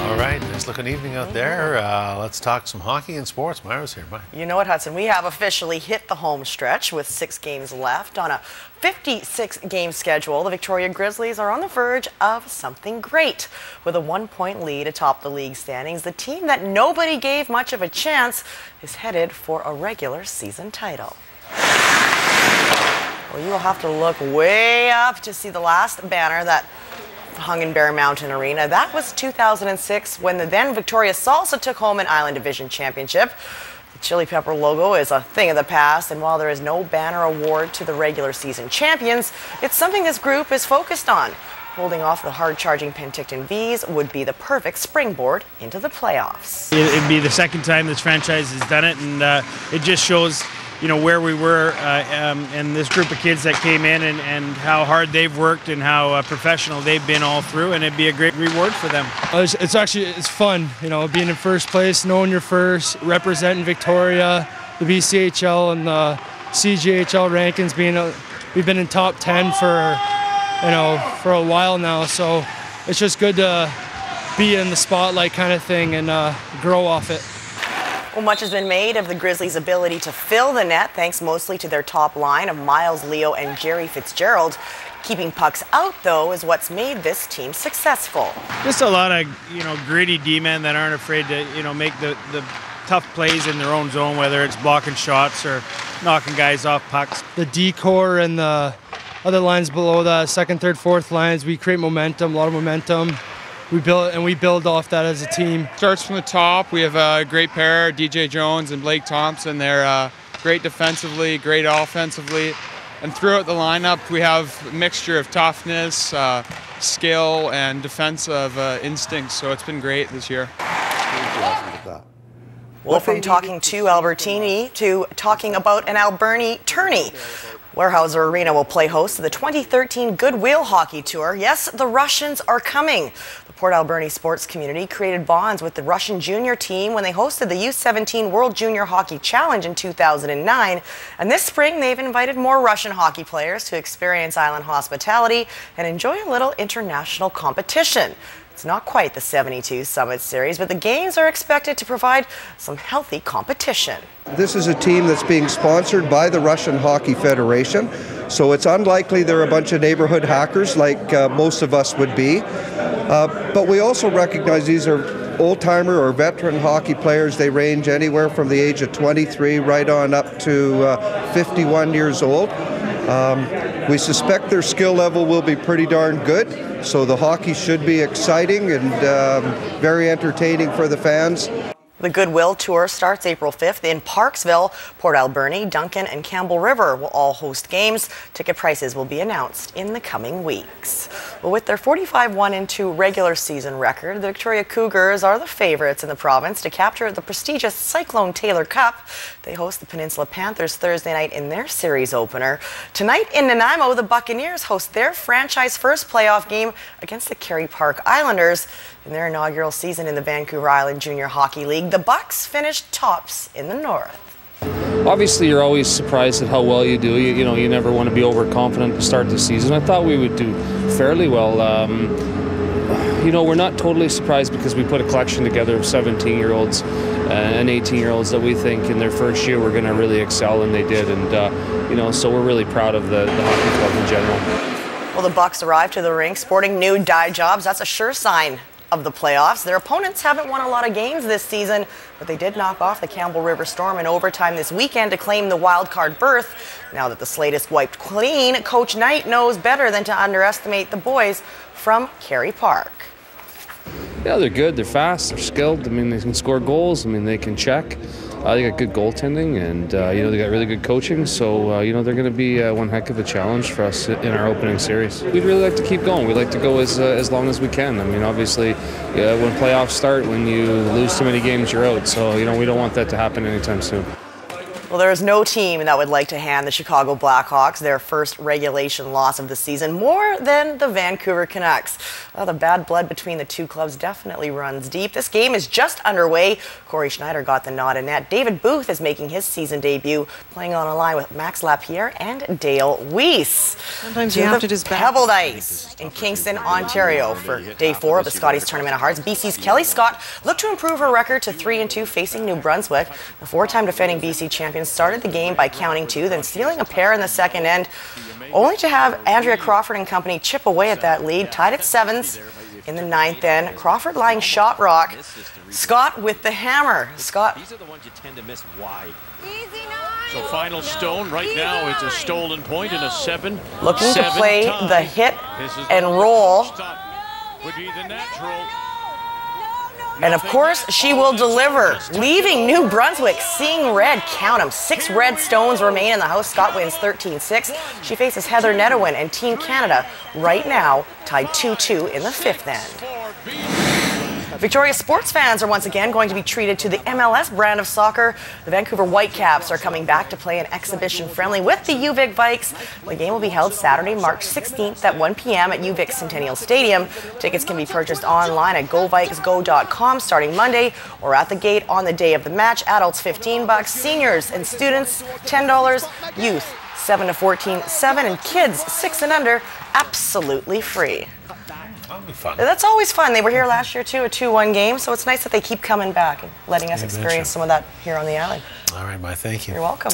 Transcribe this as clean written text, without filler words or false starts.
All right, nice looking evening out there. Let's talk some hockey and sports. Myra's here. Bye. You know what, Hudson? We have officially hit the home stretch with 6 games left on a 56-game schedule. The Victoria Grizzlies are on the verge of something great. With a 1-point lead atop the league standings, the team that nobody gave much of a chance is headed for a regular season title. Well, you will have to look way up to see the last banner that hung in Bear Mountain Arena. That was 2006 when the then Victoria Salsa took home an Island Division Championship. The Chili Pepper logo is a thing of the past, and while there is no banner award to the regular season champions, it's something this group is focused on. Holding off the hard-charging Penticton Vees would be the perfect springboard into the playoffs. It'd be the second time this franchise has done it, and it just shows, you know, where we were and this group of kids that came in and how hard they've worked and how professional they've been all through, and it'd be a great reward for them. It's fun, you know, being in first place, knowing you're first, representing Victoria, the BCHL and the CJHL rankings. We've been in top 10 for a while now, so it's just good to be in the spotlight kind of thing and grow off it. Well, much has been made of the Grizzlies' ability to fill the net, thanks mostly to their top line of Miles, Leo, and Jerry Fitzgerald. Keeping pucks out, though, is what's made this team successful. Just a lot of, gritty D-men that aren't afraid to, make the tough plays in their own zone, whether it's blocking shots or knocking guys off pucks. The D-core and the other lines below that, second, third, fourth lines, we create momentum, a lot of momentum. We build off that as a team. Starts from the top. We have a great pair, DJ Jones and Blake Thompson. They're great defensively, great offensively. And throughout the lineup, we have a mixture of toughness, skill, and defensive instincts. So it's been great this year. Well, from talking to Albertini to talking about an Alberni tourney. Weyerhaeuser Arena will play host to the 2013 Goodwill Hockey Tour. Yes, the Russians are coming. The Port Alberni sports community created bonds with the Russian junior team when they hosted the U17 World Junior Hockey Challenge in 2009. And this spring, they've invited more Russian hockey players to experience island hospitality and enjoy a little international competition. It's not quite the 72 Summit Series, but the games are expected to provide some healthy competition. This is a team that's being sponsored by the Russian Hockey Federation, so it's unlikely they're a bunch of neighborhood hackers like most of us would be. But we also recognize these are old-timer or veteran hockey players. They range anywhere from the age of 23 right on up to 51 years old. We suspect their skill level will be pretty darn good, so the hockey should be exciting and very entertaining for the fans. The Goodwill Tour starts April 5th in Parksville. Port Alberni, Duncan, and Campbell River will all host games. Ticket prices will be announced in the coming weeks. Well, with their 45-1-2 regular season record, the Victoria Cougars are the favorites in the province to capture the prestigious Cyclone Taylor Cup. They host the Peninsula Panthers Thursday night in their series opener. Tonight in Nanaimo, the Buccaneers host their franchise first playoff game against the Carey Park Islanders. In their inaugural season in the Vancouver Island Junior Hockey League, the Bucks finished tops in the North. Obviously, you're always surprised at how well you do. You never want to be overconfident to start the season. I thought we would do fairly well. We're not totally surprised because we put a collection together of 17-year-olds and 18-year-olds that we think in their first year were going to really excel, and they did. And so we're really proud of the hockey club in general. Well, the Bucks arrived to the rink sporting new dye jobs. That's a sure sign of the playoffs. Their opponents haven't won a lot of games this season, but they did knock off the Campbell River Storm in overtime this weekend to claim the wild card berth. Now that the slate is wiped clean, Coach Knight knows better than to underestimate the boys from Carey Park. Yeah, they're good, they're fast, they're skilled. They can score goals, they can check. They got good goaltending, and they got really good coaching. So they're going to be one heck of a challenge for us in our opening series. We'd really like to keep going. We'd like to go as long as we can. Obviously, when playoffs start, when you lose too many games, you're out. So we don't want that to happen anytime soon. Well, there is no team that would like to hand the Chicago Blackhawks their first regulation loss of the season more than the Vancouver Canucks. Well, the bad blood between the two clubs definitely runs deep. This game is just underway. Corey Schneider got the nod in net. David Booth is making his season debut, playing on a line with Max Lapierre and Dale Weiss. Sometimes you have to just pebbled ice in Kingston, Ontario for day 4 of the Scotties Tournament of Hearts. BC's Kelly Scott looked to improve her record to 3-2 facing New Brunswick. The 4-time defending BC champion started the game by counting 2, then stealing a pair in the second end, only to have Andrea Crawford and company chip away at that lead, tied at 7s in the 9th end. Crawford lying shot rock. Scott with the hammer. Scott. These are the ones you tend to miss wide. So final stone right now, it's a stolen point in a 7. Looking to play the hit and roll. Would be the natural. And of course, she will deliver, leaving New Brunswick seeing red. Count them. 6 red stones remain in the house. Scott wins 13-6. She faces Heather Nedowin and Team Canada right now tied 2-2 in the 5th end. Victoria sports fans are once again going to be treated to the MLS brand of soccer. The Vancouver Whitecaps are coming back to play an exhibition friendly with the UVic Vikes. The game will be held Saturday, March 16th at 1 p.m. at UVic Centennial Stadium. Tickets can be purchased online at govikesgo.com starting Monday or at the gate on the day of the match. Adults $15, seniors and students $10, youth 7 to 14, 7, and kids 6 and under absolutely free. That'll be fun. That's always fun. They were here last year too, a 2-1 game, so it's nice that they keep coming back and letting us experience some of that here on the island. All right, thank you. You're welcome.